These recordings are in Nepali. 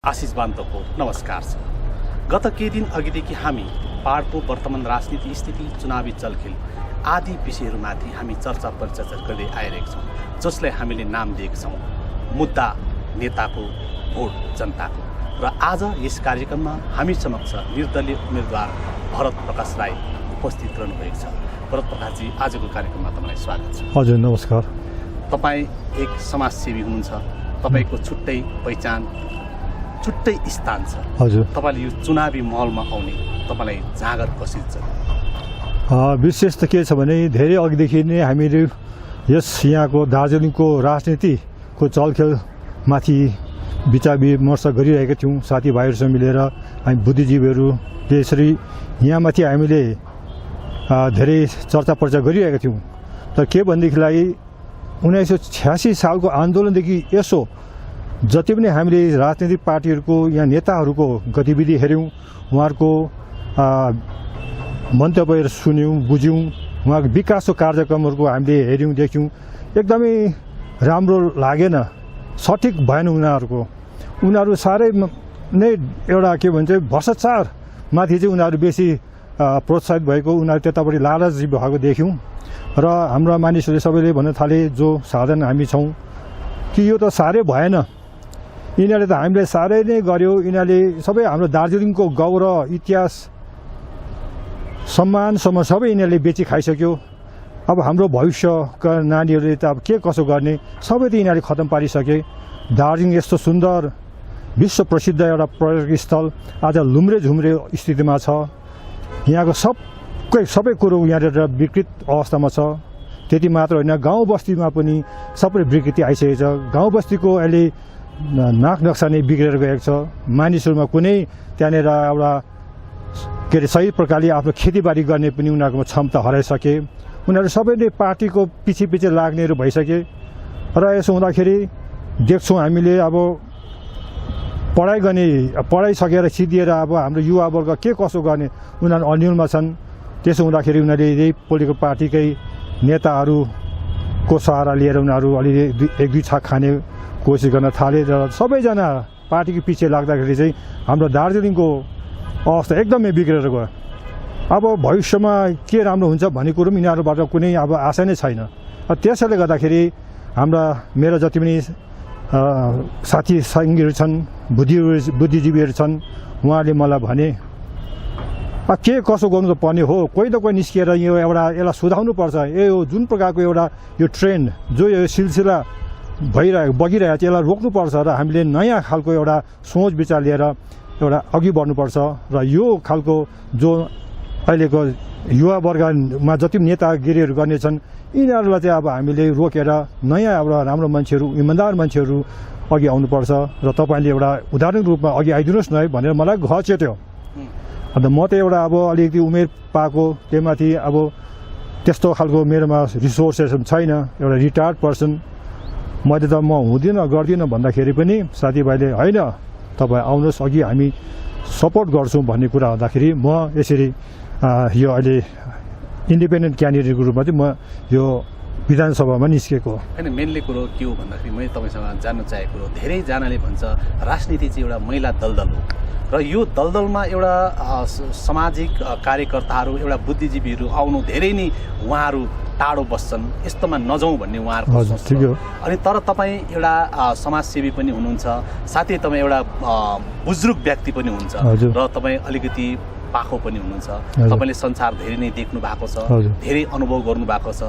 आशिष बान्तोको नमस्कार छ। गत केही दिन अघिदेखि हामी पहाडको वर्तमान राजनीति स्थिति, चुनावी चलखेल आदि विषयहरूमाथि हामी चर्चा परिचर्चा गर्दै आइरहेका छौँ, जसलाई हामीले नाम दिएका छौँ मुद्दा नेताको, भोट जनताको। र आज यस कार्यक्रममा हामी समक्ष निर्दलीय उम्मेदवार भरत प्रकाश राई उपस्थित रहनुभएको छ। भरत प्रकाशजी, आजको कार्यक्रममा तपाईँलाई स्वागत छ। हजुर नमस्कार। तपाईँ एक समाजसेवी हुनुहुन्छ, तपाईँको छुट्टै पहिचान, छुट्टै स्थान छ। हजुर, तपाईँले यो चुनावी महलमा आउने तपाईँलाई जाँगर कसरी छ? विशेष त के छ भने धेरै अघिदेखि नै हामीले यस यहाँको दार्जिलिङको राजनीतिको चलखेलमाथि विचार विमर्श गरिरहेका थियौँ साथीभाइहरूसँग मिलेर। हामी बुद्धिजीवीहरूले यसरी यहाँमाथि हामीले धेरै चर्चा पर्चा गरिरहेका थियौँ। तर के भनेदेखिलाई 1986 सालको आन्दोलनदेखि यसो जति पनि हामीले राजनीतिक पार्टीहरूको यहाँ नेताहरूको गतिविधि हेऱ्यौँ, उहाँहरूको मन्तव्यहरू सुन्यौँ, बुझ्यौँ, उहाँको विकासको कार्यक्रमहरूको हामीले हेऱ्यौँ, देख्यौँ। एकदमै राम्रो लागेन, सठिक भएन उनीहरू साह्रै नै एउटा के भन्छ भ्रष्टाचारमाथि चाहिँ उनीहरू बेसी प्रोत्साहित भएको, उनीहरू त्यतापट्टि लालची भएको देख्यौँ। र हाम्रा मानिसहरूले सबैले भन्न थाले, जो साधारण हामी छौँ, कि यो त साह्रै भएन, यिनीहरूले त हामीले साह्रै नै गर्यो, यिनीहरूले सबै हाम्रो दार्जिलिङको गौरव, इतिहास, सम्मानसम्म सबै यिनीहरूले बेची खाइसक्यो। अब हाम्रो भविष्यका नानीहरूले त अब के कसो गर्ने, सबै त यिनीहरूले खतम पारिसके। दार्जिलिङ यस्तो सुन्दर विश्व प्रसिद्ध एउटा पर्यटक स्थल आज लुम्रे झुम्रे स्थितिमा छ। यहाँको सबै कुरो यहाँनिर विकृत अवस्थामा छ। त्यति मात्र होइन, गाउँ बस्तीमा पनि सबै विकृति आइसकेको छ। गाउँ बस्तीको अहिले नाक नक्सा नै बिग्रेर गएको छ। मानिसहरूमा कुनै त्यहाँनिर एउटा के अरे सही प्रकारले आफ्नो खेतीबारी गर्ने पनि उनीहरूकोमा क्षमता हराइसके। उनीहरू सबैले पार्टीको पछि लाग्नेहरू भइसके। र यसो हुँदाखेरि देख्छौँ हामीले अब पढाइ सकेर सिद्धिएर अब हाम्रो युवावर्ग के कसो गर्ने, उनीहरू अन्यलमा छन्। त्यसो हुँदाखेरि उनीहरूले यही पोलिटिकल पार्टीकै नेताहरूको सहारा लिएर उनीहरू अलिअलि एक दुई छाक खाने कोसिस गर्न थाले। र सबैजना पार्टीको पछि लाग्दाखेरि चाहिँ हाम्रो दार्जिलिङको अवस्था एकदमै बिग्रेर गयो। अब भविष्यमा के राम्रो हुन्छ भन्ने कुरो पनि यिनीहरूबाट कुनै अब आशा नै छैन। त्यसैले गर्दाखेरि मेरा जति पनि साथी सङ्गीहरू छन्, बुद्धिजीवीहरू छन्, उहाँहरूले मलाई भने के कसो गर्नु त पर्ने हो, कोही निस्किएर यो यसलाई सुधार्नु पर्छ। यो जुन प्रकारको एउटा यो ट्रेन्ड जो यो सिलसिला बगिरहेको छ, यसलाई रोक्नुपर्छ र हामीले नयाँ खालको एउटा सोच विचार लिएर एउटा अघि बढ्नुपर्छ। र यो खालको जो अहिलेको युवावर्गमा जति पनि नेतागिरीहरू गर्नेछन्, यिनीहरूलाई चाहिँ अब हामीले रोकेर नयाँ एउटा राम्रो मान्छेहरू, इमान्दार मान्छेहरू अघि आउनुपर्छ। र तपाईँले एउटा उदाहरण रूपमा अघि आइदिनुहोस् न है भनेर मलाई घर चेट्यो। अन्त म त एउटा अब अलिकति उमेर पाएको, त्यहीमाथि अब त्यस्तो खालको मेरोमा रिसोर्सेस छैन, एउटा रिटायर्ड पर्सन, मैले त म हुँदिनँ गर्दिनँ भन्दाखेरि पनि साथीभाइले होइन तपाईँ आउनुहोस् अघि, हामी सपोर्ट गर्छौँ भन्ने कुरा हुँदाखेरि म यसरी यो अहिले इन्डिपेन्डेन्ट क्यान्डिडेटको रूपमा चाहिँ म यो विधानसभामा निस्केको। होइन, मेनली कुरो के हो भन्दाखेरि मैले तपाईँसँग जान्न चाहेको कुरो, धेरैजनाले भन्छ राजनीति चाहिँ एउटा महिला दलदल हो र यो दलदलमा एउटा सामाजिक कार्यकर्ताहरू, एउटा बुद्धिजीवीहरू आउनु धेरै नै उहाँहरू टाढो बस्छन्, यस्तोमा नजाउँ भन्ने उहाँहरूको सोच हो। अनि तर तपाईँ एउटा समाजसेवी पनि हुनुहुन्छ, साथै तपाईँ एउटा बुजुर्ग व्यक्ति पनि हुनुहुन्छ र तपाईँ अलिकति पाखो पनि हुनुहुन्छ। तपाईँले संसार धेरै नै देख्नु भएको छ, धेरै अनुभव गर्नु भएको छ।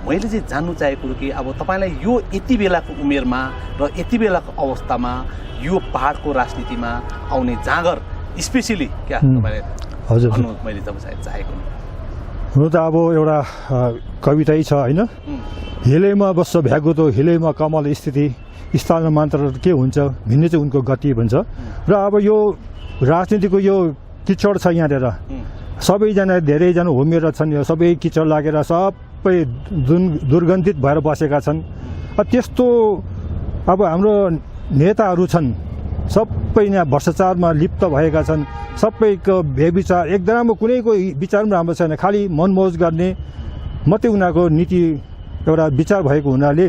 मैले चाहिँ जान्नु चाहेको कुरो कि अब तपाईँलाई यो यति बेलाको उमेरमा र यति बेलाको अवस्थामा यो पहाडको राजनीतिमा आउने जाँगर स्पेसली क्या तपाईँले मैले तपाईँ चाहेको? हुनु त अब एउटा कवितै छ होइन, हिलैमा बस्छ भ्यागुतो हिलैमा कमल स्थिति, स्थानमा मात्र के हुन्छ भिन्नै चाहिँ उनको गति भन्छ। र अब यो राजनीतिको यो किचड छ यहाँनिर, सबैजना धेरैजना होमिएर छन्, यो सबै किचड लागेर सबै दुर्गन्धित भएर बसेका छन्। त्यस्तो अब हाम्रो नेताहरू छन् सबै यहाँ भ्रष्टाचारमा लिप्त भएका छन्, सबैको व्यविचार, एकदम कुनैको विचार पनि राम्रो छैन, खालि मनमोज गर्ने मात्रै उनीहरूको नीति एउटा विचार भएको हुनाले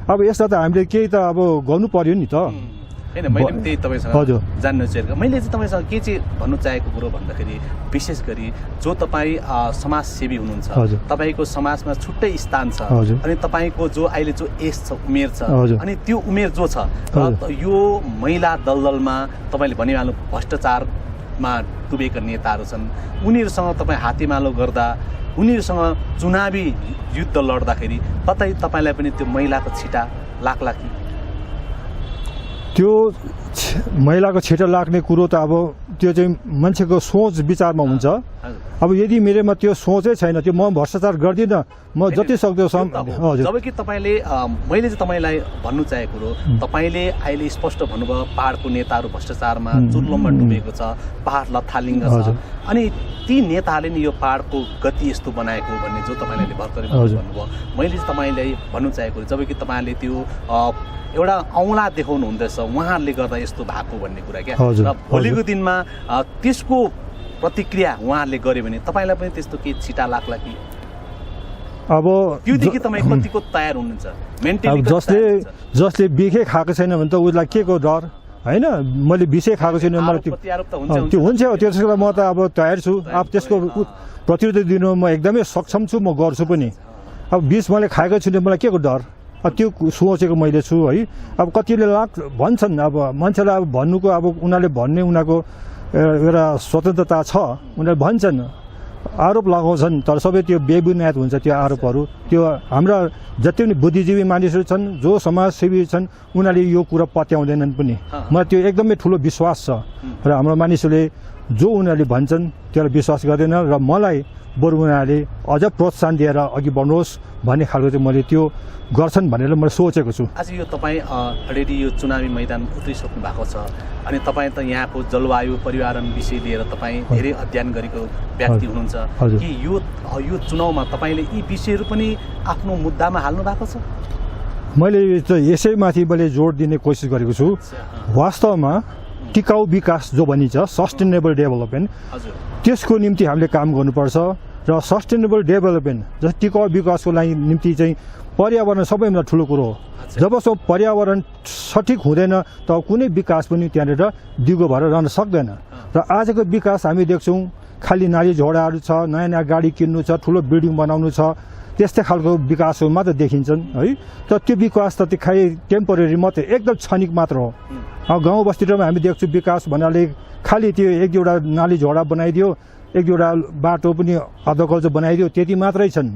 अब यसलाई त हामीले केही त अब गर्नु पर्यो नि त। होइन मैले पनि त्यही तपाईँसँग हजुर जान्न चाहेको मैले चाहिँ तपाईँसँग के चाहिँ भन्नु चाहेको कुरो भन्दाखेरि विशेष गरी जो तपाईँ समाजसेवी हुनुहुन्छ हजुर तपाईँको समाजमा छुट्टै स्थान छ हजुर अनि तपाईँको जो अहिले जो एज छ उमेर छ हजुर अनि त्यो उमेर जो छ यो महिला दलदलमा तपाईँले भनिहाल्नु भ्रष्टाचारमा डुबेका नेताहरू छन् उनीहरूसँग तपाईँ हातेमालो गर्दा उनीहरूसँग चुनावी युद्ध लड्दाखेरि कतै तपाईँलाई पनि त्यो महिलाको छिटा लाग्ला कि त्यो महिलाको छिटो लाग्ने कुरो त अब त्यो चाहिँ मान्छेको सोच विचारमा हुन्छ अब यदि मेरोमा त्यो सोचै छैन त्यो म भ्रष्टाचार गर्दिनँ म जति सक्दो हजुर जब कि तपाईँले मैले चाहिँ तपाईँलाई भन्नु चाहेको कुरो तपाईँले अहिले स्पष्ट भन्नुभयो पहाडको नेताहरू भ्रष्टाचारमा चुर्लममा डुबेको छ पहाड लथालिङ्ग छ अनि ती नेताहरूले नि यो पहाडको गति यस्तो बनाएको भन्ने जो तपाईँले भर्खरै भन्नुभयो मैले चाहिँ तपाईँलाई भन्नु चाहेको जब कि तपाईँले त्यो एउटा औँला देखाउनु हुँदैछ उहाँहरूले गर्दा यस्तो भएको भन्ने कुरा क्या र भोलिको दिनमा त्यसको प्रतिक्रिया उहाँहरूले गर्यो भने तपाईँलाई पनि त्यस्तो केही छिटा लाग्ला कि अब त्योदेखि तपाईँ कतिको तयार हुनुहुन्छ मेन्टली जसले बिखे खाएको छैन भने त उसलाई के को डर होइन मैले विषय खाएको छैन मलाई त्यो हुन्छ त्यसको म त अब तयार छु अब त्यसको प्रतिरोध दिनु म एकदमै सक्षम छु म गर्छु पनि अब बिच मैले खाएको छुइनँ मलाई के को डर त्यो सोचेको मैले छु है अब कतिले भन्छन् अब मान्छेलाई अब भन्नुको अब उनीहरूले भन्ने उनीहरूको एउटा स्वतन्त्रता छ उनीहरूले भन्छन् आरोप लगाउँछन् तर सबै त्यो बेबुनियाद हुन्छ त्यो आरोपहरू त्यो हाम्रा जति पनि बुद्धिजीवी मानिसहरू छन् जो समाजसेवी छन् उनीहरूले यो कुरा पत्याउँदैनन् पनि मलाई त्यो एकदमै ठुलो विश्वास छ र हाम्रो मानिसहरूले जो उनीहरूले भन्छन् त्यसलाई विश्वास गर्दैन र मलाई बरु उनीहरूले अझ प्रोत्साहन दिएर अघि बढ्नुहोस् भन्ने खालको चाहिँ मैले त्यो गर्छन् भनेर मैले सोचेको छु आज यो तपाईँ अलरेडी यो चुनावी मैदान उत्रिसक्नु भएको छ अनि तपाईँ त यहाँको जलवायु पर्यावरण विषय लिएर तपाईँ धेरै अध्ययन गरेको व्यक्ति हुनुहुन्छ कि यो चुनावमा तपाईँले यी विषयहरू पनि आफ्नो मुद्दामा हाल्नु भएको छ मैले त यसैमाथि मैले जोड दिने कोसिस गरेको छु वास्तवमा टिकाउ विकास जो भनिन्छ सस्टेनेबल डेभलपमेन्ट त्यसको निम्ति हामीले काम गर्नुपर्छ र सस्टेनेबल डेभलपमेन्ट जस्तै टिकाउ विकासको लागि निम्ति चाहिँ पर्यावरण सबैभन्दा ठुलो कुरो हो जबसम्म पर्यावरण सठिक हुँदैन त कुनै विकास पनि त्यहाँनिर दिगो भएर रहन सक्दैन र आजको विकास हामी देख्छौँ खालि नाली झोडाहरू छ नयाँ नयाँ गाडी किन्नु छ ठुलो बिल्डिङ बनाउनु छ त्यस्तै खालको विकासहरू मात्र देखिन्छन् है तर त्यो विकास त खालि टेम्पोरेरी मात्रै एकदम क्षणिक मात्र हो गाउँ बस्तीमा हामी देख्छौँ विकास भन्नाले खालि त्यो एक दुईवटा नाली झोडा बनाइदियो एक दुईवटा बाटो पनि अधकल्चो बनाइदियो त्यति मात्रै छन्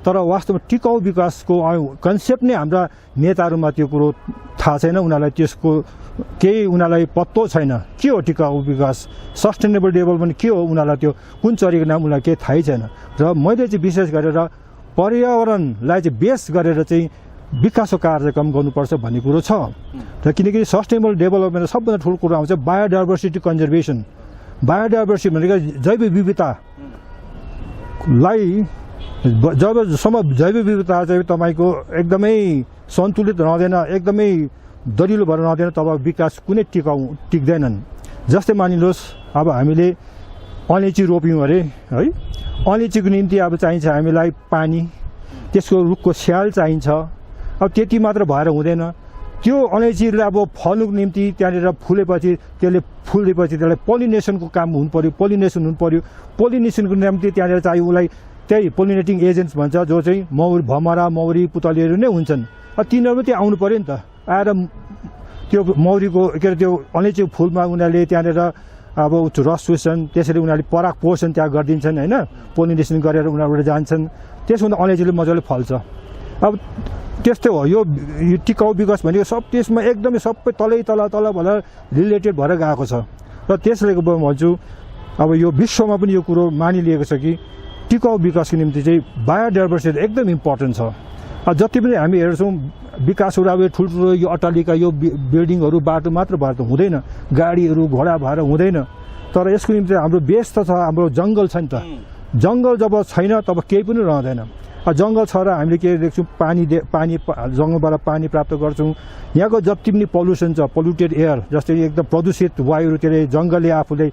तर वास्तवमा टिकाउ विकासको कन्सेप्ट नै हाम्रा नेताहरूमा त्यो कुरो थाहा छैन उनीहरूलाई त्यसको केही उनीहरूलाई पत्तो छैन के हो टिकाउ विकास सस्टेनेबल डेभलपमेन्ट के हो उनीहरूलाई त्यो कुन चरीको नाम उनीहरूलाई केही थाहै छैन र मैले चाहिँ विशेष गरेर पर्यावरणलाई चाहिँ बेस गरेर चाहिँ विकासको कार्यक्रम गर्नुपर्छ भन्ने कुरो छ र किनकि सस्टेनेबल डेभलपमेन्ट सबभन्दा ठुलो कुरो आउँछ बायोडाइभर्सिटी कन्जर्भेसन बायोडाइभर्सिटी भनेको जैव विविधतालाई जबसम्म जैव विविधता चाहिँ तपाईँको एकदमै सन्तुलित रहँदैन एकदमै दरिलो भएर रहँदैन तब विकास कुनै टिक्दैनन् जस्तै मानिनुहोस् अब हामीले अलैँची रोप्यौँ अरे है अलैँचीको निम्ति अब चाहिन्छ हामीलाई पानी त्यसको रुखको स्याल चाहिन्छ अब त्यति मात्र भएर हुँदैन त्यो अलैँचीले अब फल्नुको निम्ति त्यहाँनिर फुलेपछि त्यसले फुलेपछि त्यसलाई पोलिनेसनको काम हुनु पर्यो पोलिनेसनको निम्ति त्यहाँनिर चाहिँ उसलाई त्यही पोलिनेटिङ एजेन्ट्स भन्छ जो चाहिँ भमरा मौरी पुतलीहरू नै हुन्छन् तिनीहरू त्यहाँ आउनु पर्यो नि त आएर त्यो मौरीको के अरे त्यो अलैँचीको फुलमा उनीहरूले त्यहाँनिर अब रस चुस्छन् त्यसरी उनीहरूले पराग पोषण त्यहाँ गरिदिन्छन् होइन पोलिनेसन गरेर उनीहरू जान्छन् त्यसमा अलैँचीले मजाले फल्छ अब त्यस्तै हो यो टिकाउ विकास भनेको सब त्यसमा एकदमै सबै तल भएर रिलेटेड भएर गएको छ र त्यसले म भन्छु अब यो विश्वमा पनि यो कुरो मानिलिएको छ कि टिकाउ विकासको निम्ति चाहिँ बायोडाइभर्सिटी एकदम इम्पोर्टेन्ट छ जति पनि हामी हेर्छौँ विकासहरू अब ठुल्ठुलो यो अट्टालिका यो बिल्डिङहरू बाटो मात्र भएर त हुँदैन गाडीहरू घोडा भएर हुँदैन तर यसको निम्ति हाम्रो बेस त छ हाम्रो जङ्गल छ नि त जङ्गल जब छैन तब केही पनि रहँदैन जङ्गल छ र हामीले के देख्छौँ पानी जङ्गलबाट पानी प्राप्त गर्छौँ यहाँको जति पनि पल्युसन छ पल्युटेड एयर जस्तै एकदम प्रदूषित वायुहरू त्यसले जङ्गलले आफूले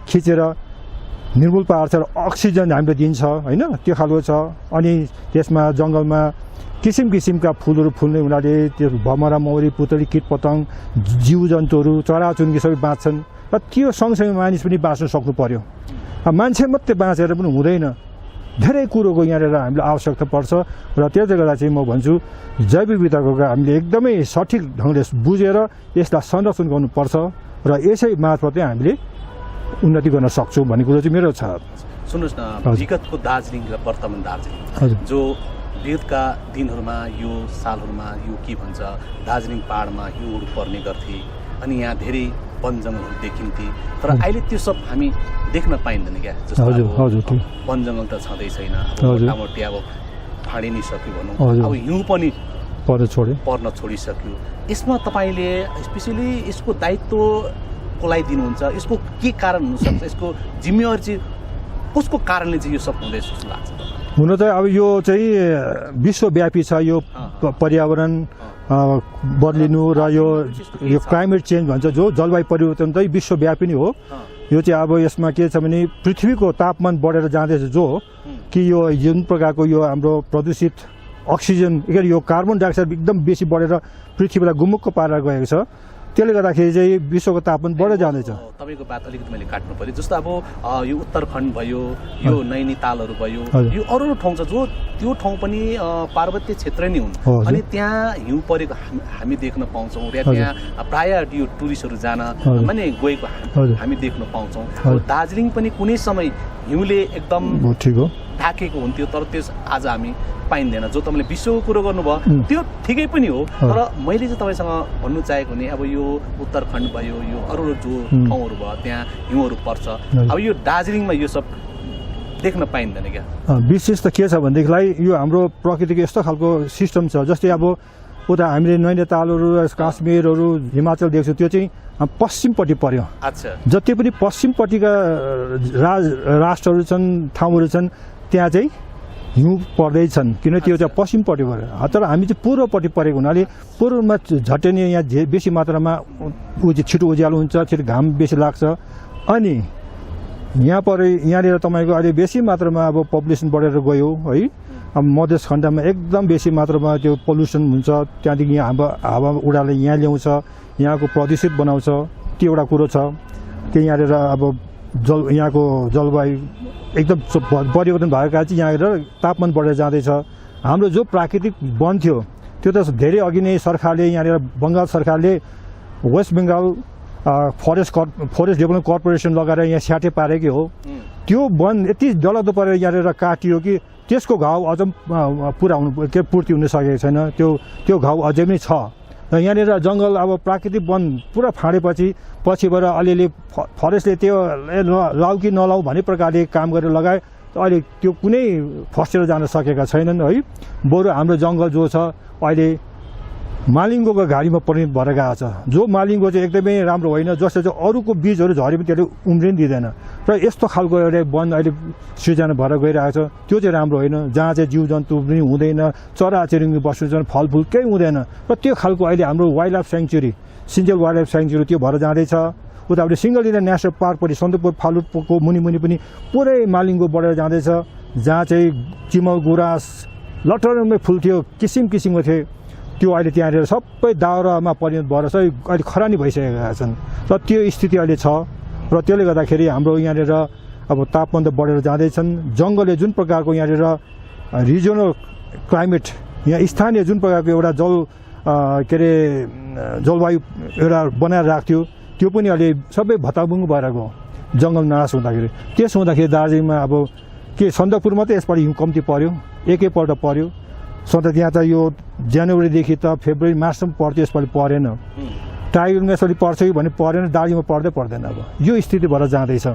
खिचेर निर्मूल पार्छ र अक्सिजन हामीले दिन्छ होइन त्यो खालको छ अनि त्यसमा जङ्गलमा किसिम किसिमका फुलहरू फुल्ने हुनाले त्यो भमरा मौरी पुतली किट पतङ जीव जन्तुहरू चराचुरुङ्गी सबै बाँच्छन् र त्यो सँगसँगै मानिस पनि बाँच्न सक्नु पर्यो। मान्छे मात्रै बाँचेर पनि हुँदैन, धेरै कुरोको यहाँनिर हामीले आवश्यकता पर्छ र त्यसले गर्दा चाहिँ म भन्छु जैव विविधताको हामीले एकदमै सठिक ढङ्गले बुझेर यसलाई संरक्षण गर्नुपर्छ र यसै मार्फतै हामीले उन्नति गर्न सक्छौँ भन्ने कुरो चाहिँ मेरो छ। सुन्नुहोस् न, विगतको दार्जिलिङ र वर्तमान दार्जिलिङ जो विगतका दिनहरूमा यो सालहरूमा यो के भन्छ दार्जिलिङ पाहाडमा हिउँहरू पर्ने गर्थे अनि यहाँ धेरै वन जङ्गलहरू देखिन्थे, तर अहिले त्यो सब हामी देख्न पाइँदैन क्या। जस्तो वन जङ्गल त छँदै छैन, मोटामोटी अब फाँडि नै सक्यो भनौँ, अब हिउँ पनि पर्न छोडिसक्यो। यसमा तपाईँले स्पेसली यसको दायित्व कसलाई दिनुहुन्छ, यसको के कारण हुनसक्छ, यसको जिम्मेवारी चाहिँ कसको कारणले चाहिँ यो सब हुँदैछ जस्तो लाग्छ? हुन त अब यो चाहिँ विश्वव्यापी छ, यो पर्यावरण बदलिनु र यो क्लाइमेट चेन्ज भन्छ जो जलवायु परिवर्तन चाहिँ विश्वव्यापी नै हो। यो चाहिँ अब यसमा के छ भने पृथ्वीको तापमान बढेर जाँदैछ जो कि यो जुन प्रकारको यो हाम्रो प्रदूषित अक्सिजन यो कार्बन डाइअक्साइड एकदम बेसी बढेर पृथ्वीलाई गुमुक्क पारेर गएको छ। त्यसले गर्दाखेरि चाहिँ विश्वको तापमान बढेर जाँदैछ। तपाईँको बात अलिकति मैले काट्नु पर्यो, जस्तो अब यो उत्तराखण्ड भयो, यो नैनीतालहरू भयो, यो अरू ठाउँ छ जो त्यो ठाउँ पनि पार्वतीय क्षेत्र नै हुन् अनि त्यहाँ हिउँ परेको हामी देख्न पाउँछौँ र त्यहाँ प्रायः यो टुरिस्टहरू जान माने गएको हामी देख्न पाउँछौँ। दार्जिलिङ पनि कुनै समय हिउँले एकदम ढाकेको हुन्थ्यो, तर त्यस आज हामी पाइँदैन। जो तपाईँले विश्वको कुरो गर्नुभयो त्यो ठिकै पनि हो, तर मैले चाहिँ तपाईँसँग भन्नु चाहेको नि अब यो उत्तराखण्ड भयो, यो अरू जो ठाउँहरू भयो त्यहाँ हिउँहरू पर्छ, अब यो दार्जिलिङमा यो सब देख्न पाइँदैन क्या। विशेष त के छ भनेदेखिलाई यो हाम्रो प्रकृतिको यस्तो खालको सिस्टम छ, जस्तै अब उता हामीले नैनीतालहरू काश्मीरहरू हिमाचल देख्छौँ, त्यो चाहिँ पश्चिमपट्टि पर्यो। जति पनि पश्चिमपट्टिका राष्ट्रहरू छन् ठाउँहरू छन् त्यहाँ चाहिँ हिउँ पर्दैछन् किन त्यो चाहिँ पश्चिमपट्टि पऱ्यो, तर हामी चाहिँ पूर्वपट्टि परेको हुनाले पूर्वमा झट्टै नै यहाँ बेसी मात्रामा छिटो उज्यालो हुन्छ, छिटो घाम बेसी लाग्छ। अनि यहाँनिर तपाईँको अहिले बेसी मात्रामा अब पपुलेसन बढेर गयो है, अब मधेस खण्डमा एकदम बेसी मात्रामा त्यो पल्युसन हुन्छ, त्यहाँदेखि यहाँ हावा उडाले यहाँ ल्याउँछ, यहाँको प्रदूषित बनाउँछ, त्यो एउटा कुरो छ। त्यो यहाँनिर अब यहाँको जलवायु एकदम परिवर्तन भएको कारण चाहिँ यहाँनिर तापमान बढेर जाँदैछ। हाम्रो जो प्राकृतिक वन थियो त्यो त धेरै अघि नै सरकारले यहाँनिर बङ्गाल सरकारले West Bengal forest development corporation लगाएर यहाँ स्याटे पारेकै हो। त्यो वन यति डरलाग्दो परेर यहाँनिर काटियो कि त्यसको घाउ अझ पूर्ति हुन सकेको छैन, त्यो घाउ अझै पनि छ। र यहाँनिर जङ्गल अब प्राकृतिक वन पुरा फाँडेपछि पछिबाट अलिअलि फरेस्टले त्यो लाउ कि नलाउ भन्ने प्रकारले काम गरेर लगाए, अहिले त्यो कुनै फस्टेर जान सकेका छैनन् है। बरु हाम्रो जङ्गल जो छ अहिले मालिङ्गोको घारीमा परिणत भएर गएको छ, जो मालिङ्गो चाहिँ एकदमै राम्रो होइन, जसले चाहिँ अरूको बीजहरू झरे पनि त्यसले उम्रिन दिँदैन र यस्तो खालको एउटा वन अहिले सृजना भएर गइरहेको छ। त्यो चाहिँ राम्रो होइन, जहाँ चाहिँ जीव जन्तु पनि हुँदैन, चराचुरुङ्गी बस्नु छन्, फलफुल केही हुँदैन र त्यो खालको अहिले हाम्रो wildlife sanctuary Senchal wildlife sanctuary त्यो भएर जाँदैछ। उतापट्टि सिङ्गलिला नेसनल पार्कपट्टि सन्दकपुर फालुटको मुनि पनि पुरै मालिङ्गो बढेर जाँदैछ, जहाँ चाहिँ चिमल गुराँस लटरमै फुल्थ्यो, किसिम किसिमको थियो, त्यो अहिले त्यहाँनिर सबै दाउरामा परिणत भएर चाहिँ अहिले खरानी भइसकेका छन् र त्यो स्थिति अहिले छ। र त्यसले गर्दाखेरि हाम्रो यहाँनिर अब तापमान त बढेर जाँदैछन्। जङ्गलले जुन प्रकारको यहाँनिर रिजनल क्लाइमेट यहाँ स्थानीय जुन प्रकारको एउटा जलवायु एउटा बनाएर राख्थ्यो त्यो पनि अहिले सबै भताभुङ भएर गयो जङ्गल नाश हुँदाखेरि। त्यसो हुँदाखेरि दार्जिलिङमा अब के सन्दकपुर मात्रै यसपालि हिउँ कम्ती पर्यो, एकैपल्ट पर्यो। सधैँ त्यहाँ त यो जनवरीदेखि त फेब्रुअरी मार्चसम्म पर्थ्यो, यसपालि परेन। टाइगरमा यसपालि पर्छ कि भने परेन, दार्जिलिङमा पर्दैन। अब यो स्थिति भएर जाँदैछ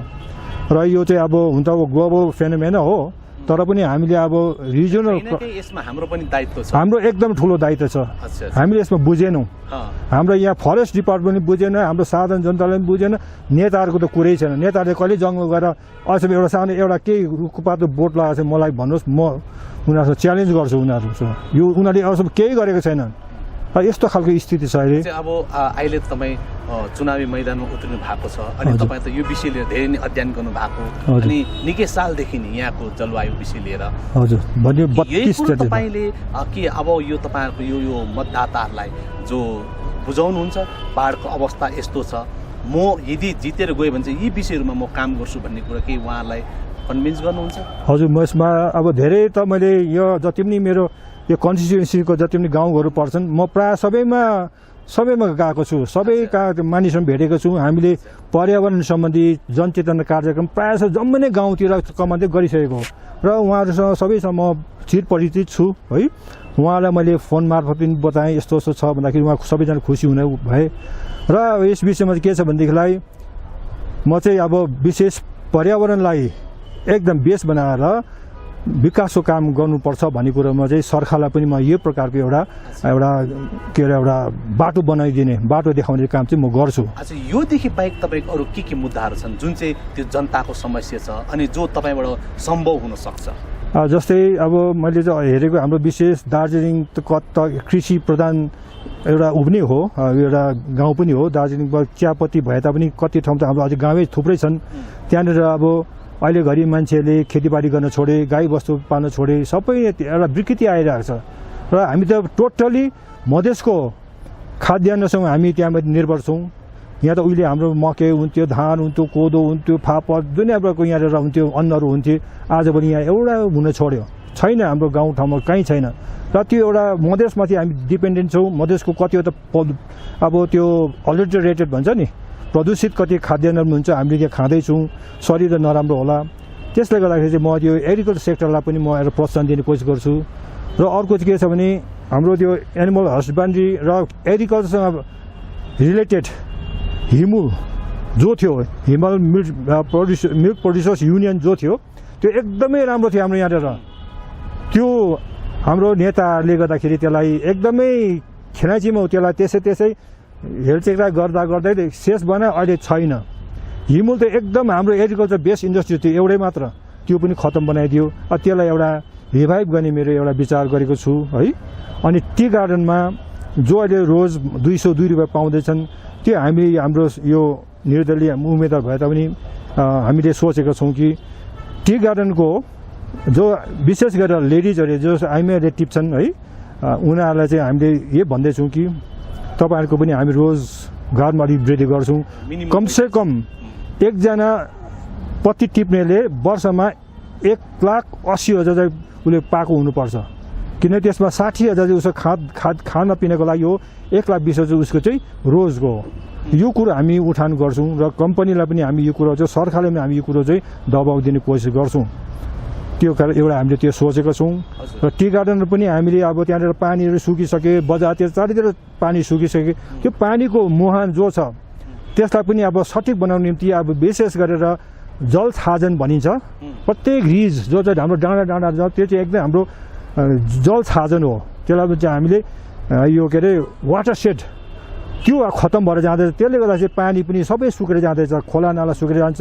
र यो चाहिँ अब हुन त अब ग्लोबल फेनोमेना हो, तर पनि हामीले अब रिजनल यसमा हाम्रो पनि दायित्व छ, हाम्रो एकदम ठुलो दायित्व छ। हामीले यसमा बुझेनौँ, हाम्रो यहाँ फरेस्ट डिपार्टमेन्टले बुझेन, हाम्रो साधारण जनताले पनि बुझेन, नेताहरूको त कुरै छैन। नेताहरूले कहिले जङ्गल गएर अहिलेसम्म एउटा सानो एउटा केही रुखपातको बोट लगाएको छ, मलाई भन्नुहोस्, म उनीहरूसँग च्यालेन्ज गर्छु उनीहरूसँग, यो उनीहरूले अहिलेसम्म केही गरेको छैन। यस्तो खालको स्थिति छ अहिले। अब अहिले तपाईँ चुनावी मैदानमा उत्रिनु भएको छ अनि तपाईँ त यो विषय लिएर धेरै नै अध्ययन गर्नु भएको अनि निकै सालदेखि नि यहाँको जलवायु विषय लिएर हजुर भन्यो यही कुरो तपाईँले के अब यो तपाईँहरूको यो मतदाताहरूलाई जो बुझाउनुहुन्छ पहाडको अवस्था यस्तो छ, म यदि जितेर गएँ भने चाहिँ यी विषयहरूमा म काम गर्छु भन्ने कुरा केही उहाँहरूलाई कन्भिन्स गर्नुहुन्छ? हजुर म यसमा अब धेरै त मैले यो जति पनि मेरो यो कन्स्टिट्युएन्सीको जति पनि गाउँहरू पर्छन् म प्रायः सबैमा गएको छु, सबै मानिसहरू भेटेको छु। हामीले पर्यावरण सम्बन्धी जनचेतना कार्यक्रम प्रायः जम्मै नै गाउँतिर कमाउँदै गरिसकेको हो र उहाँहरूसँग सबैसँग म चिरपरिचित छु है। उहाँलाई मैले फोन मार्फत पनि बताएँ यस्तो यस्तो छ भन्दाखेरि उहाँ सबैजना खुसी हुने भए र यस विषयमा के छ भनेदेखिलाई म चाहिँ अब विशेष पर्यावरणलाई एकदम बेस बनाएर विकासको काम गर्नुपर्छ भन्ने कुरोमा चाहिँ सरकारलाई पनि म यो प्रकारको एउटा के अरे एउटा बाटो बनाइदिने, बाटो देखाउने काम चाहिँ म गर्छु। अच्छा, योदेखि बाहेक तपाईँको अरू के मुद्दाहरू छन् जुन चाहिँ त्यो जनताको समस्या छ अनि जो तपाईँबाट सम्भव हुन सक्छ? जस्तै अब मैले चाहिँ हेरेको हाम्रो विशेष दार्जिलिङ त कृषि प्रधान एउटा उब्ने हो, एउटा गाउँ पनि हो। दार्जिलिङमा चियापत्ती भए तापनि कति ठाउँ त हाम्रो अझै गाउँै थुप्रै छन्। त्यहाँनिर अब अहिले घरि मान्छेहरूले खेतीबारी गर्न छोडे, गाई बस्तु पाल्न छोडे, सबै एउटा विकृति आइरहेको छ र हामी त टोटली मधेसको खाद्यान्नसँग हामी त्यहाँ निर्भर छौँ। यहाँ त उहिले हाम्रो मकै हुन्थ्यो, धान हुन्थ्यो, कोदो हुन्थ्यो, फापर दुनियाँभरको यहाँनिर हुन्थ्यो, अन्नहरू हुन्थ्यो। आजभोलि यहाँ एउटा हुन छोड्यो, छैन हाम्रो गाउँठाउँमा कहीँ छैन। र त्यो एउटा मधेसमाथि हामी डिपेन्डेन्ट छौँ। मधेसको कतिवटा अब त्यो अल्टरेटेड भन्छ नि, प्रदूषित कति खाद्यान्न हुन्छ, हामीले त्यहाँ खाँदैछौँ, शरीर नराम्रो होला। त्यसले गर्दाखेरि चाहिँ म त्यो एग्रिकल्चर सेक्टरलाई पनि म एउटा प्रोत्साहन दिने कोसिस गर्छु। र अर्को चाहिँ के छ भने हाम्रो त्यो एनिमल हस्बेन्ड्री र एग्रिकल्चरसँग रिलेटेड हिमु जो थियो, हिमाल मिल्क प्रोड्युसर्स युनियन जो थियो, त्यो एकदमै राम्रो थियो हाम्रो यहाँनिर। त्यो हाम्रो नेताहरूले गर्दाखेरि त्यसलाई एकदमै खेलाइँचीमा त्यसलाई त्यसै हेलचेक्रा गर्दै शेष बनायो, अहिले छैन। हिमुल त एकदम हाम्रो एग्रिकल्चर बेस्ड इन्डस्ट्री थियो एउटै मात्र, त्यो पनि खतम बनाइदियो। त्यसलाई एउटा रिभाइभ गर्ने मेरो एउटा विचार गरेको छु है। अनि टी गार्डनमा जो अहिले रोज 202 रुपियाँ पाउँदैछन्, त्यो हाम्रो यो निर्दलीय उम्मेदवार भए तापनि हामीले सोचेका छौँ कि टी गार्डनको जो विशेष गरेर लेडिजहरूले जो आइमाईहरूले टिप्छन् है, उनीहरूलाई चाहिँ हामीले यो भन्दैछौँ कि तपाईँहरूको पनि हामी रोजगारमा अलिक वृद्धि गर्छौँ। कमसेकम एकजना पत्ती टिप्नेले वर्षमा 1,80,000 उसले पाएको हुनुपर्छ, किन त्यसमा 60,000 चाहिँ उसको खाना पिनाको लागि हो, 1,20,000 उसको चाहिँ रोजको हो। यो कुरो हामी उठान गर्छौँ र कम्पनीलाई पनि हामी यो कुरो चाहिँ सरकारले पनि हामी यो कुरो चाहिँ दबाउ दिने कोसिस गर्छौँ। त्यो कारण एउटा हामीले त्यो सोचेका छौँ। र टी गार्डन पनि हामीले अब त्यहाँनिर पानीहरू सुकिसके, बजारतिर चारैतिर पानी सुकिसके, त्यो पानीको मुहान जो छ त्यसलाई पनि अब सठिक बनाउने निम्ति अब विशेष गरेर जल छाजन भनिन्छ। प्रत्येक रिज जो चाहिँ हाम्रो डाँडा छ त्यो चाहिँ एकदम हाम्रो जल छाजन हो। त्यसलाई चाहिँ हामीले यो के अरे वाटर सेड त्यो खतम भएर जाँदैछ। त्यसले गर्दा चाहिँ पानी पनि सबै सुकेर जाँदैछ, खोला नाला सुकेर जान्छ,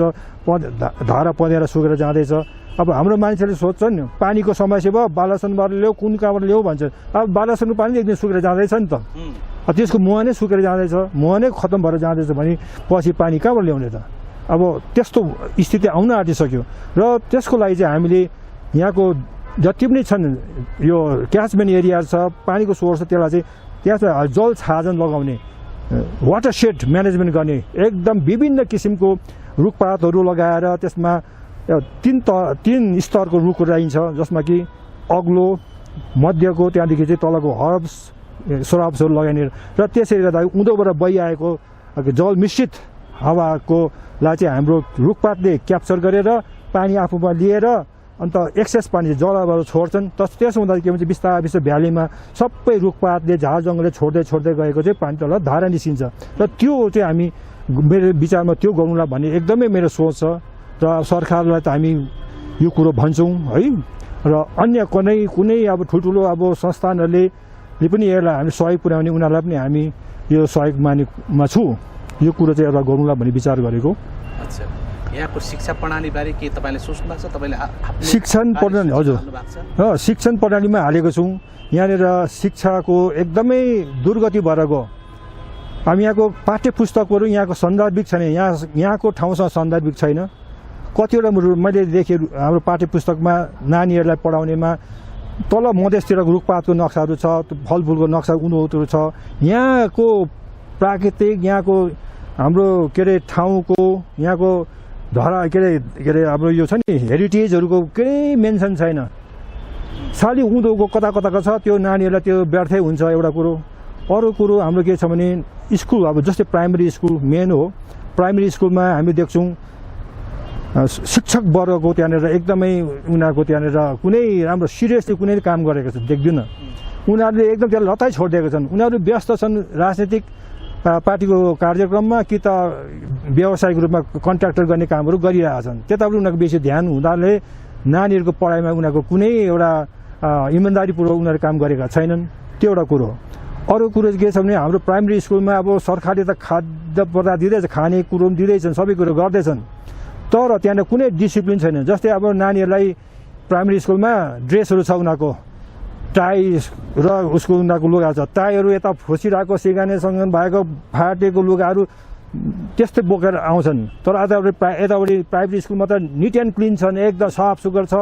धारा पँधेरा सुकेर जाँदैछ। अब हाम्रो मान्छेले सोध्छन् पानीको समस्या भयो, बालासनबाट ल्याऊ, कुन कहाँबाट ल्याऊ भन्छ। अब बालासनको पानी एकदिन सुकेर जाँदैछ नि त, त्यसको मुहानै सुकेर जाँदैछ, मुहानै खतम भएर जाँदैछ भने पछि पानी कहाँबाट ल्याउने त? अब त्यस्तो स्थिति आउन आँटिसक्यो र त्यसको लागि चाहिँ हामीले यहाँको जति पनि छन् यो क्याचमेन्ट एरिया छ, पानीको सोर्स छ, त्यसलाई चाहिँ त्यहाँ चाहिँ जल छाजन लगाउने, वाटर सेड म्यानेजमेन्ट गर्ने, एकदम विभिन्न किसिमको रुखपातहरू लगाएर त्यसमा 3 स्तरको रुख लगाइन्छ, जसमा कि अग्लो, मध्यको, त्यहाँदेखि चाहिँ तलको हर्ब्स श्रब्सहरू लगाइने र त्यसरी गर्दा उँधोबाट बहिआएको जल मिश्रित हावाको लाई चाहिँ हाम्रो रुखपातले क्याप्चर गरेर पानी आफूमा लिएर अन्त एक्सेस पानी जलबाट छोड्छन्। त्यसो हुँदा के भन्छ बिस्तारै भ्यालीमा सबै रुखपातले झार जङ्गलले छोड्दै गएको चाहिँ पानी तल धारा निस्किन्छ र त्यो चाहिँ हामी मेरो विचारमा त्यो गरौँला भन्ने एकदमै मेरो सोच छ र सरकारलाई त हामी यो कुरो भन्छौँ है। र अन्य कुनै अब ठुल्ठुलो अब संस्थानहरूले पनि यसलाई हामी सहयोग पुर्याउने, उनीहरूलाई पनि हामी यो सहयोग मानेमा छु। यो कुरो चाहिँ एउटा गरौँला भन्ने विचार गरेको। अच्छा, यहाँको शिक्षा प्रणालीबारे के तपाईँले सोच्नु भएको छ? तपाईँले शिक्षण प्रणाली हजुर शिक्षण प्रणालीमा हालेको छौँ। यहाँनिर शिक्षाको एकदमै दुर्गति भएर गयो। अब यहाँको पाठ्य पुस्तकहरू यहाँको सन्दर्भिक छैन, यहाँको ठाउँसँग सन्दर्भिक छैन। कतिवटा मैले देखेँ हाम्रो पाठ्य पुस्तकमा नानीहरूलाई पढाउनेमा तल मधेसतिर रुखपातको नक्साहरू छ, फलफुलको नक्सा उनीहरू छ। यहाँको प्राकृतिक यहाँको हाम्रो के अरे ठाउँको यहाँको धरा के अरे हाम्रो यो छ नि हेरिटेजहरूको केही मेन्सन छैन। खालि उँधोको कता कताको छ, त्यो नानीहरूलाई त्यो व्यर्थै हुन्छ एउटा कुरो। अरू कुरो हाम्रो के छ भने स्कुल अब जस्तै प्राइमेरी स्कुल मेन हो, प्राइमेरी स्कुलमा हामी देख्छौँ शिक्षक वर्गको त्यहाँनिर एकदमै उनीहरूको त्यहाँनिर कुनै राम्रो सिरियसली कुनै काम गरेको छ देख्दिनँ। उनीहरूले एकदम त्यसलाई लताइ छोडिदिएका छन्। उनीहरू व्यस्त छन् राजनीतिक पार्टीको कार्यक्रममा कि त व्यावसायिक रूपमा कन्ट्र्याक्टर गर्ने कामहरू गरिरहेछन्। त्यतापट्टि उनीहरूको बेसी ध्यान हुँदाले नानीहरूको पढाइमा उनीहरूको कुनै एउटा इमान्दारीपूर्वक उनीहरू काम गरेका छैनन्। त्यो एउटा कुरो। अरू कुरो के छ भने हाम्रो प्राइमेरी स्कुलमा अब सरकारले त खाद्य पदार्थ दिँदैछ, खाने कुरो पनि दिँदैछन्, सबै कुरो गर्दैछन्, तर त्यहाँनिर कुनै डिसिप्लिन छैन। जस्तै अब नानीहरूलाई प्राइमेरी स्कुलमा ड्रेसहरू छ, उनीहरूको टाई र उसको उनीहरूको लुगा छ, टाईहरू यता फोसिरहेको सिगानेसँग भएको फाटेको लुगाहरू त्यस्तै बोकेर आउँछन्। तर यतापट्टि प्राइभेट स्कुलमा त निट एन्ड क्लिन छन्, एकदम साफ सुग्घर छ,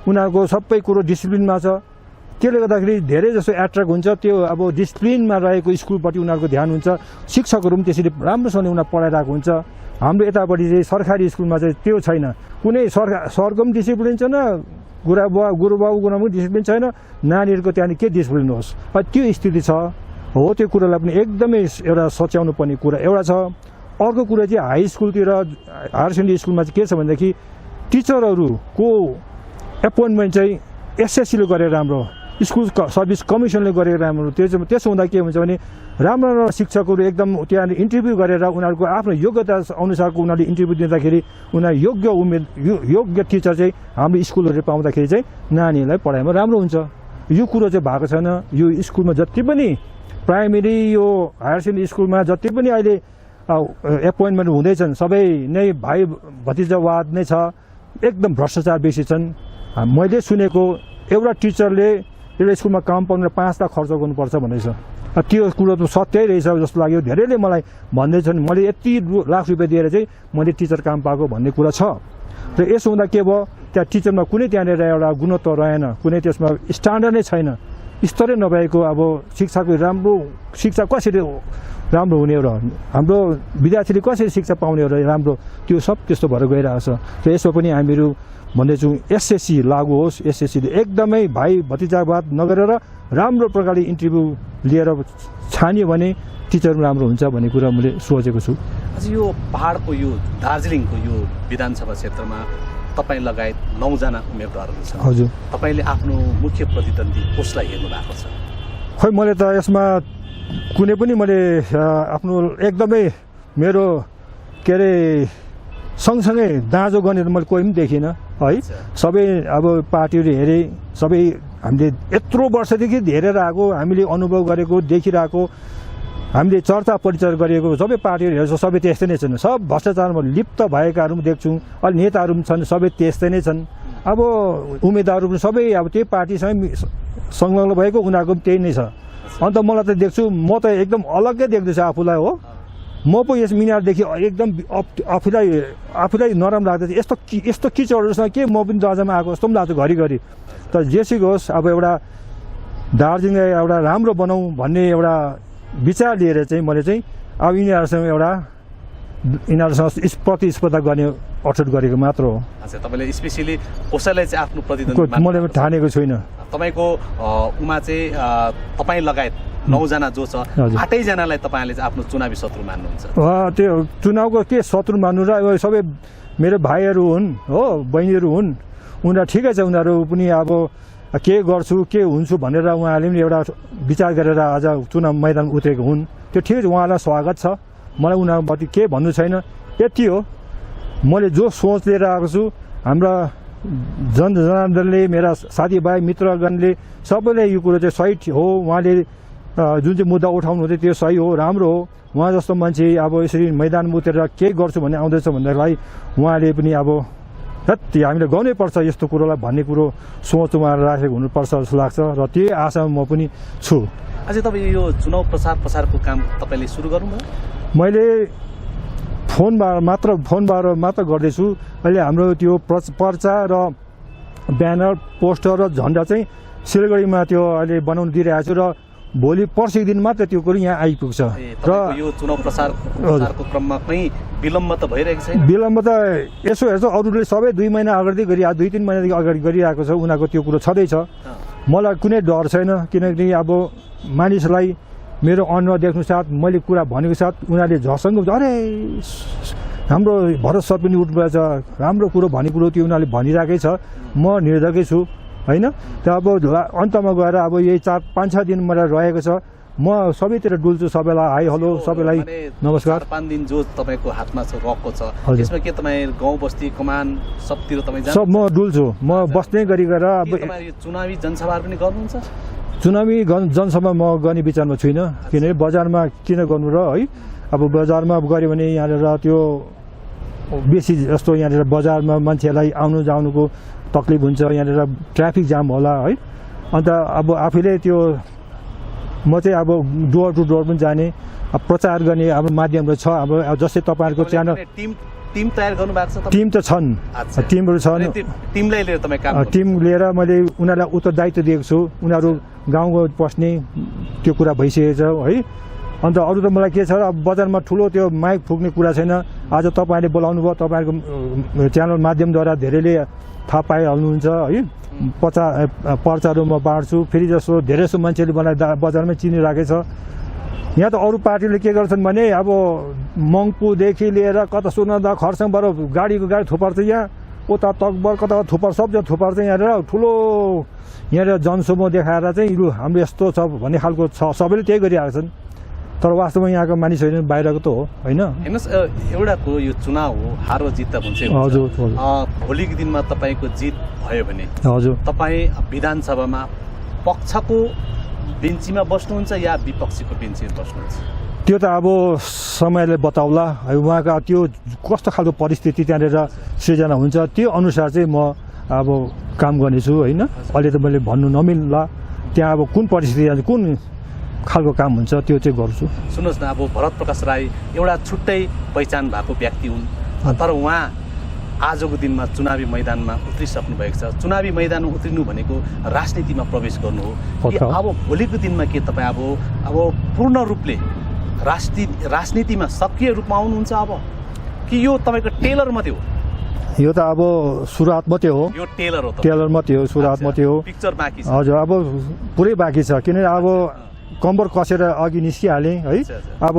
उनीहरूको सबै कुरो डिसिप्लिनमा छ। त्यसले गर्दाखेरि धेरै जसो एट्र्याक्ट हुन्छ त्यो अब डिसिप्लिनमा रहेको स्कुलपट्टि उनीहरूको ध्यान हुन्छ। शिक्षकहरू पनि त्यसरी राम्रोसँगले उनीहरू पढाइरहेको हुन्छ। हाम्रो यतापट्टि चाहिँ सरकारी स्कुलमा चाहिँ त्यो छैन। कुनै सरको पनि डिसिप्लिन छैन, गुरुबाबुको पनि डिसिप्लिन छैन, नानीहरूको त्यहाँनिर के डिसिप्लिन होस्। त्यो स्थिति छ। हो त्यो कुरालाई पनि एकदमै एउटा सच्याउनु पर्ने कुरा एउटा छ। अर्को कुरा चाहिँ हाई स्कुलतिर हायर सेकेन्डरी स्कुलमा चाहिँ के छ भनेदेखि टिचरहरूको एपोइन्टमेन्ट चाहिँ एसएससीले गरेर राम्रो, स्कुल सर्भिस कमिसनले गरेर राम्रो। त्यसो हुँदा के हुन्छ भने राम्रो राम्रो शिक्षकहरू एकदम त्यहाँनिर इन्टरभ्यू गरेर उनीहरूको आफ्नो योग्यता अनुसारको उनीहरूले इन्टरभ्यू दिँदाखेरि उनीहरू योग्य टिचर चाहिँ हाम्रो स्कुलहरू पाउँदाखेरि चाहिँ नानीहरूलाई पढाइमा राम्रो हुन्छ। यो कुरो चाहिँ भएको छैन। यो स्कुलमा जति पनि प्राइमेरी यो हायर सेकेन्डरी स्कुलमा जति पनि अहिले एपोइन्टमेन्ट हुँदैछन् सबै नै भाइ भतिजावाद नै छ, एकदम भ्रष्टाचार बेसी छन्। मैले सुनेको एउटा टिचरले एउटा स्कुलमा काम पाउनु 5 लाख खर्च गर्नुपर्छ भन्दैछ। त्यो कुरो त सत्यै रहेछ जस्तो लाग्यो। धेरैले मलाई भन्दैछन् मैले यति लाख रुपियाँ दिएर चाहिँ मैले टिचर काम पाएको भन्ने कुरा छ। र यसो हुँदा के भयो, त्यहाँ टिचरमा कुनै त्यहाँनिर एउटा गुणत्व रहेन, कुनै त्यसमा स्ट्यान्डर्ड नै छैन, स्तरै नभएको। अब शिक्षाको राम्रो शिक्षा कसरी राम्रो हुने र हाम्रो विद्यार्थीले कसरी शिक्षा पाउने र राम्रो, त्यो सब त्यस्तो भएर गइरहेछ। र यसमा पनि हामीहरू भन्दैछौँ एसएससी लागू होस्। एसएससीले एकदमै भाइ भतिजावाद नगरेर राम्रो प्रकारले इन्टरभ्यू लिएर छानियो भने टिचर राम्रो हुन्छ भन्ने कुरा मैले सोचेको छु। अझ यो पहाडको यो दार्जिलिङको यो विधानसभा क्षेत्रमा तपाईँ लगायत 9 जना उम्मेदवारहरू छन्। हजुर। तपाईँले आफ्नो मुख्य प्रतिद्वन्दी कसलाई हेर्नु भएको छ? खै मैले त यसमा कुनै पनि मैले आफ्नो एकदमै मेरो के अरे सँगसँगै दाँजो गर्ने त मैले कोही पनि देखिनँ है। सबै अब पार्टीहरू हेरेँ, सबै हामीले यत्रो वर्षदेखि हेरेर आएको, हामीले अनुभव गरेको, देखिरहेको, हामीले चर्चा परिचय गरेको सबै पार्टीहरू हेर्छ, सबै त्यस्तै नै छन्। सब भ्रष्टाचारमा लिप्त भएकाहरू पनि देख्छौँ। अहिले नेताहरू पनि छन्, सबै त्यस्तै नै छन्। अब उम्मेदवारहरू पनि सबै अब त्यही पार्टीसँग संलग्न भएको, उनीहरूको पनि त्यही नै छ। अन्त मलाई त देख्छु, म त एकदम अलग्गै देख्दैछु आफूलाई। हो म पो यस मिनारदेखि एकदम आफूलाई नरम लाग्दैछ। यस्तो किचडहरूसँग के म पनि दर्जामा आएको जस्तो पनि लाग्छ घरिघरि। तर जेसुकै होस्, अब एउटा दार्जिलिङलाई एउटा राम्रो बनाऊँ भन्ने एउटा विचार लिएर चाहिँ मैले चाहिँ अब यिनीहरूसँग प्रतिस्पर्धा गर्ने अठोट गरेको मात्र हो। अच्छा, तपाईँले स्पेसियली कसैलाई चाहिँ आफ्नो प्रतिद्वन्दी मैले ठानेको छुइनँ। तपाईँको उमा चाहिँ तपाईँ लगायत 9 जना जो छ, 8 जनालाई तपाईँले चाहिँ आफ्नो चुनावी शत्रु मान्नुहुन्छ? त्यो चुनावको के शत्रु मान्नु र सबै मेरो भाइहरू हुन्, हो बहिनीहरू हुन्। उनीहरू ठिकै छ, उनीहरू पनि अब के गर्छु के हुन्छु भनेर उहाँहरूले पनि एउटा विचार गरेर आज चुनाव मैदान उत्रेको हुन्। त्यो ठिकै छ, उहाँलाई स्वागत छ। मलाई उनीहरूप्रति के भन्नु छैन, यति हो। मैले जो सोच लिएर आएको छु, हाम्रा जनजनार्दनले, मेरा साथीभाइ मित्रगणले सबैले यो कुरो चाहिँ सही हो। उहाँले जुन चाहिँ मुद्दा उठाउनु हुँदै त्यो सही हो, राम्रो हो। उहाँ जस्तो मान्छे अब यसरी मैदानमा उतेर केही गर्छु भन्ने आउँदैछ भन्दाखेरि उहाँले पनि अब जति हामीले गर्नैपर्छ यस्तो कुरोलाई भन्ने कुरो सोच उहाँले राखेको हुनुपर्छ जस्तो लाग्छ र त्यही आशामा म पनि छु। अझै तपाईँ यो चुनाव प्रचारको काम तपाईँले सुरु गर्नुभयो? मैले फोनबाट मात्र गर्दैछु। अहिले हाम्रो त्यो पर्चा र ब्यानर पोस्टर र झन्डा चाहिँ सिलगढीमा त्यो अहिले बनाउनु दिइरहेको छु र भोलि पर्सिको दिन मात्र त्यो कुरो यहाँ आइपुग्छ। र यो चुनाव प्रचारको क्रममा कहीँ विलम्ब त भइरहेको छैन? विलम्ब त यसो हेर्छ अरूले सबै 2 महिना अगाडि 2-3 महिनादेखि अगाडि गरिरहेको छ, उनीहरूको त्यो कुरो छँदैछ। मलाई कुनै डर छैन, किनकि अब मानिसलाई मेरो अनुहार देख्नु साथ मैले कुरा भनेको साथ उनीहरूले झसँग अरे हाम्रो भरत सर पनि उठ्नुभएछ, राम्रो कुरो भन्ने कुरो त्यो उनीहरूले भनिरहेकै छ। म निर्धकै छु होइन। त अब अन्तमा गएर अब यही 4-5-6 दिन मलाई रहेको छ, म सबैतिर डुल्छु। सबैलाई हाई हेलो, सबैलाई नमस्कार। 4-5 दिन जो तपाईँको हातमा रहेको छ यसमा के तपाईँ गाउँ बस्ती कमान सबतिर तपाईँ जानु? सब म डुल्छु, म बस्ने गरी गएर अब चुनावी जनसभा पनि गर्नुहुन्छ? चुनावी जनसभा म गर्ने विचारमा छुइनँ, किनभने बजारमा किन गर्नु र है। अब बजारमा गऱ्यो भने यहाँनिर त्यो बेसी जस्तो यहाँनिर बजारमा मान्छेलाई आउनु जानुको तकलिफ हुन्छ, यहाँनिर ट्राफिक जाम होला है। अन्त अब आफैले त्यो म चाहिँ अब डोर टु डोर पनि जाने प्रचार गर्ने अब माध्यमहरू छ। अब जस्तै तपाईँहरूको च्यानल टिम तयार गर्नु भएको छ? टिम त छन्, टिमहरू छन्। टिमलाई लिएर तपाईँ काम गर्नु? टिम लिएर मैले उनीहरूलाई उत्तरदायित्व दिएको छु। उनीहरू गाउँमा पस्ने त्यो कुरा भइसकेको छ है। अन्त अरू त मलाई के छ, अब बजारमा ठुलो त्यो माइक फुक्ने कुरा छैन। आज तपाईँहरूले बोलाउनु भयो, तपाईँहरूको च्यानल माध्यमद्वारा धेरैले थाहा पाइहाल्नुहुन्छ है। पर्चाहरू म बाँड्छु, फेरि जस्तो धेरै जस्तो मान्छेले मलाई बजारमै चिनिराखेको छ। यहाँ त अरू पार्टीले के गर्छन् भने अब मङ्पुदेखि लिएर कता सुनदा खरसाङबाट गाडी थुपार्छ, यहाँ उता तकबर कता थुपार सब जग्गा थुपार्छ। यहाँनिर ठुलो यहाँनिर जनसमूह देखाएर चाहिँ लु हाम्रो यस्तो छ भन्ने खालको छ, सबैले त्यही गरिरहेको छन्। तर वास्तवमा यहाँको मानिसहरू बाहिरको त हो होइन। हेर्नुहोस्, एउटाको यो चुनाव हो, हार जित त हुन्छ। हजुर। भोलिको दिनमा तपाईँको जित भयो भने हजुर तपाईँ विधानसभामा पक्षको बेन्चीमा बस्नुहुन्छ या विपक्षीको बेन्चीमा बस्नुहुन्छ? त्यो त अब समयले बताउला है। उहाँका त्यो कस्तो खालको परिस्थिति त्यहाँनिर सृजना हुन्छ त्यो अनुसार चाहिँ म अब काम गर्नेछु होइन। अहिले त मैले भन्नु नमिल्ला, त्यहाँ अब कुन परिस्थिति कुन खालको काम हुन्छ त्यो चाहिँ गर्छु। सुन्नुहोस् न, अब भरत प्रकाश राई एउटा छुट्टै पहिचान भएको व्यक्ति हुन्, तर उहाँ आजको दिनमा चुनावी मैदानमा उत्रिसक्नु भएको छ। चुनावी मैदानमा उत्रिनु भनेको राजनीतिमा प्रवेश गर्नु हो। अब भोलिको दिनमा के तपाईँ अब पूर्ण रूपले राजनीतिमा सक्रिय रूपमा आउनुहुन्छ अब, कि यो तपाईँको टेलर मात्रै हो? यो त अब सुरुवात मात्रै हो, यो टेलर हो, टेलर मात्रै हो, सुरुवात मात्रै हो, पिक्चर बाँकी छ। हजुर, अब पुरै बाँकी छ, किनभने अब कम्बर कसेर अघि निस्किहालेँ है। अब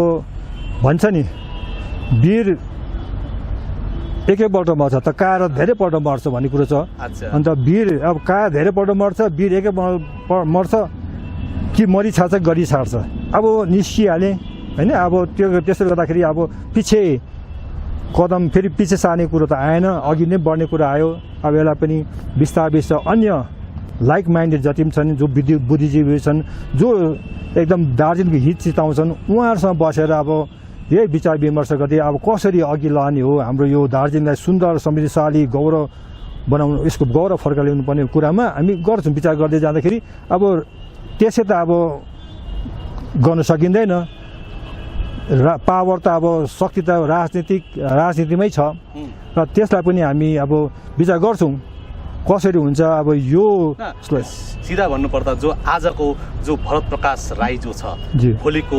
भन्छ नि वीर एकैपल्ट मर्छ त काएर धेरैपल्ट मर्छ भन्ने कुरो छ। अन्त वीर अब काएर धेरैपल्ट मर्छ, वीर एकैपल्ट मर्छ कि मरि छाड्छ गरी छाड्छ। अब निस्किहालेँ होइन। अब त्यो त्यसले गर्दाखेरि अब पछि कदम फेरि पछि सार्ने कुरो त आएन, अघि नै बढ्ने कुरा आयो। अब यसलाई पनि बिस्तार अन्य लाइक माइन्डेड जति पनि छन्, जो बुद्धिजीवी छन्, जो एकदम दार्जिलिङको हित चिताउँछन्, उहाँहरूसँग बसेर अब यही विचार विमर्श गर्दै अब कसरी अघि लाने हो, हाम्रो यो दार्जिलिङलाई सुन्दर समृद्धशाली गौरव बनाउनु, यसको गौरव फर्काउनु पर्ने कुरामा हामी गर्छौँ विचार गर्दै जाँदाखेरि। अब त्यसै त अब गर्न सकिँदैन। पावर त अब शक्ति त राजनीतिमै छ र त्यसलाई पनि हामी अब विचार गर्छौँ कसरी हुन्छ। अब यो सिधा भन्नुपर्दा जो आजको जो भरत प्रकाश राई जो छ, भोलिको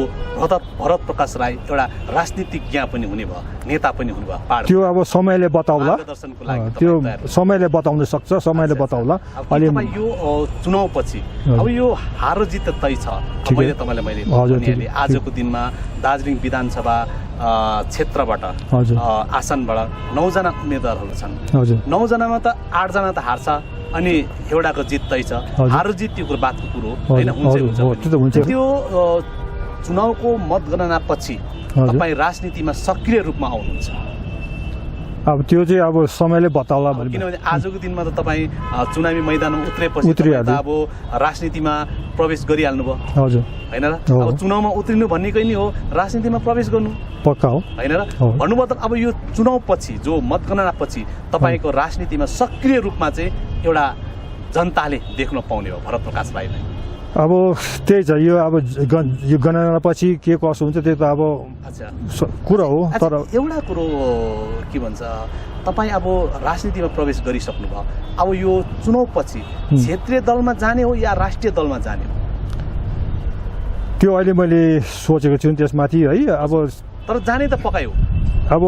भरत प्रकाश राई एउटा राजनीतिज्ञ पनि हुने भयो, नेता पनि हुने भयो, त्यो अब समयले बताउला, त्यो समयले बताउन सक्छ, समयले बताउला। अहिले यो चुनाव पछि अब यो हार जित तय छ। मैले भनिहालेँ आजको दिनमा दार्जिलिङ विधानसभा क्षेत्रबाट आसनबाट 9 जना उम्मेदवारहरू छन्। 9 जनामा त 8 जना त हार्छ अनि एउटाको जित तय छ। हार जित त्यो बातको कुरो होइन, हुन्छ। त्यो चुनावको मतगणना पछि तपाईँ राजनीतिमा सक्रिय रूपमा आउनुहुन्छ, अब त्यो चाहिँ अब समयले बताउला भने किनभने आजको दिनमा त तपाईँ चुनावी मैदानमा उत्रेपछि उत्रिहाल्यो। तपाईँ त अब राजनीतिमा प्रवेश गरिहाल्नु भयो हजुर होइन र हो। अब चुनावमा उत्रिनु भन्नेकै नि हो राजनीतिमा प्रवेश गर्नु पक्का हो होइन र हो। भन्नुभयो अब यो चुनावपछि जो मतगणनापछि तपाईँको राजनीतिमा सक्रिय रूपमा चाहिँ एउटा जनताले देख्न पाउने हो भरत प्रकाश राईलाई। अब त्यही छ यो अब यो गणनापछि के कसो हुन्छ त्यो त अब अच्छा कुरा हो अच्छा, तर एउटा कुरो के भन्छ तपाईँ अब राजनीतिमा प्रवेश गरिसक्नुभयो अब यो चुनावपछि क्षेत्रीय दलमा जाने हो या राष्ट्रिय दलमा जाने हो त्यो अहिले मैले सोचेको छु त्यसमाथि है अब तर जाने त पक्कै हो अब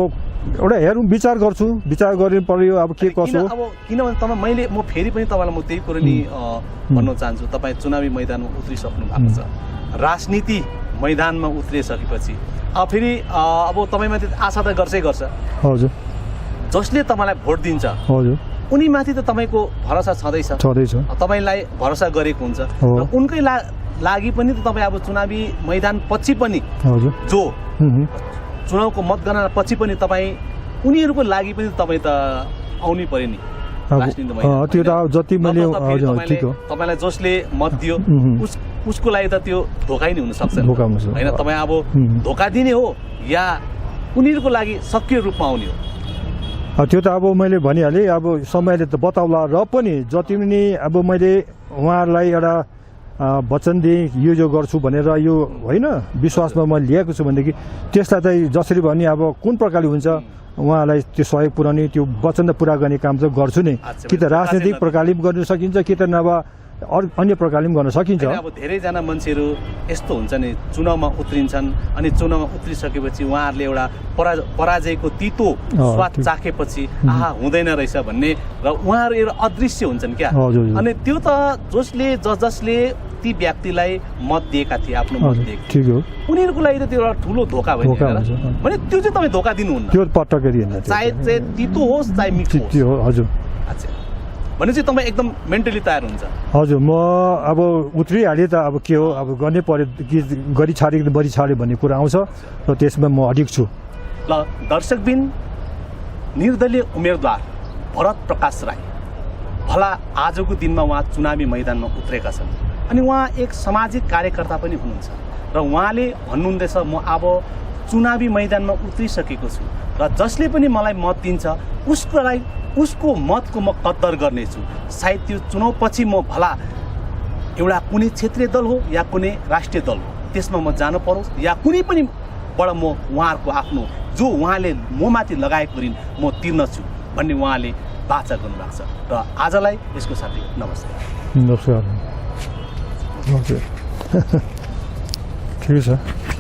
एउटा हेरौँ विचार गर्छु विचार गर्नु पर्यो अब के कसो अब किनभने तपाईँ म फेरि पनि तपाईँलाई म त्यही कुरो नि भन्न चाहन्छु तपाईँ चुनावी मैदानमा उत्रिसक्नु भएको छ राजनीति मैदानमा उत्रिसकेपछि अब फेरि अब तपाईँमाथि आशा त गर्छै गर्छ हजुर जसले तपाईँलाई भोट दिन्छ हजुर उनीमाथि त तपाईँको भरोसा छँदैछ छँदैछ तपाईँलाई भरोसा गरेको हुन्छ हो। र उनकै लागि पनि त तपाईँ अब चुनावी मैदान पछि पनि हजुर जो हुँ, चुनावको मतगणना पछि पनि तपाईँ उनीहरूको लागि पनि तपाईँ त आउनै पर्यो नि अब राजनीतिक मैदानमा, त्यो त होइन? अब जति मैले नत्र त फेरि हजुर तपाईँले- ठिक हो तपाईँलाई जसले मत दियो उसको लागि त त्यो धोका नै हुन सक्छ नि त। धोका हुन सक्छ। होइन तपाईँ अब हुँ। धोका दिने हो या उनीहरूको लागि सक्रिय रूपमा आउने हो त्यो त अब मैले भनिहालेँ अब समयले त बताउला र पनि जति पनि अब मैले उहाँहरूलाई एउटा वचन दिएँ यो गर्छु भनेर यो होइन विश्वासमा मैले लिएको छु भनेदेखि त्यसलाई चाहिँ जसरी भने अब कुन प्रकारले हुन्छ उहाँलाई त्यो सहयोग पुर्याउने त्यो वचन त पुरा गर्ने काम चाहिँ गर्छु नै अच्छा, कि त राजनैतिक प्रकारले पनि गर्न सकिन्छ कि त नभए अन्य प्रकारले पनि गर्न सकिन्छ होइन, अब धेरैजना मान्छेहरू यस्तो हुन्छ नि चुनावमा उत्रिन्छन् अनि चुनावमा उत्रिसकेपछि उहाँहरूले एउटा पराजयको तितो स्वाद ठीक। चाखेपछि आहा हुँदैन रहेछ भन्ने र उहाँहरू एउटा अदृश्य हुन्छन् क्या हजुर, हजुर। अनि त्यो त जसले ती व्यक्तिलाई मत दिएका थिए आफ्नो मत हजुर दिएका ठिक हो थिए उनीहरूको लागि त त्यो एउटा ठुलो धोका भयो नि, धोका होइन र? हुन्छ, भने त्यो चाहिँ तपाईँ धोका दिनुहुन्न त्यो पटक्कै दिएन त्यो चाहे चाहिँ तितो होस् चाहे मिठो होस् त्यो हो हजुर अच्छा भनेपछि तपाईँ एकदम मेन्टली तयार हुन्छ हजुर म अब उत्रिहालेँ त अब के हो अब गर्नै पर्यो कि गरी छाड्यो कि बढी छाड्यो भन्ने कुरा आउँछ र त्यसमा म अडिक छु ल दर्शकबिन निर्दलीय उम्मेदवार भरत प्रकाश राई भला आजको दिनमा उहाँ चुनावी मैदानमा उत्रेका छन् अनि उहाँ एक सामाजिक कार्यकर्ता पनि हुनुहुन्छ र उहाँले भन्नुहुँदैछ म अब चुनावी मैदानमा उत्रिसकेको छु र जसले पनि मलाई मत दिन्छ उसको मतको म कद्दर गर्नेछु सायद त्यो चुनावपछि म भला एउटा कुनै क्षेत्रीय दल हो या कुनै राष्ट्रिय दल हो त्यसमा म जानु परोस् या कुनै पनि बाट म उहाँहरूको आफ्नो जो उहाँले ममाथि लगाएको ऋण म तिर्नछु भन्ने उहाँले बाचा गर्नुभएको छ र आजलाई यसको साथै नमस्कार नमस्कार ठिकै छ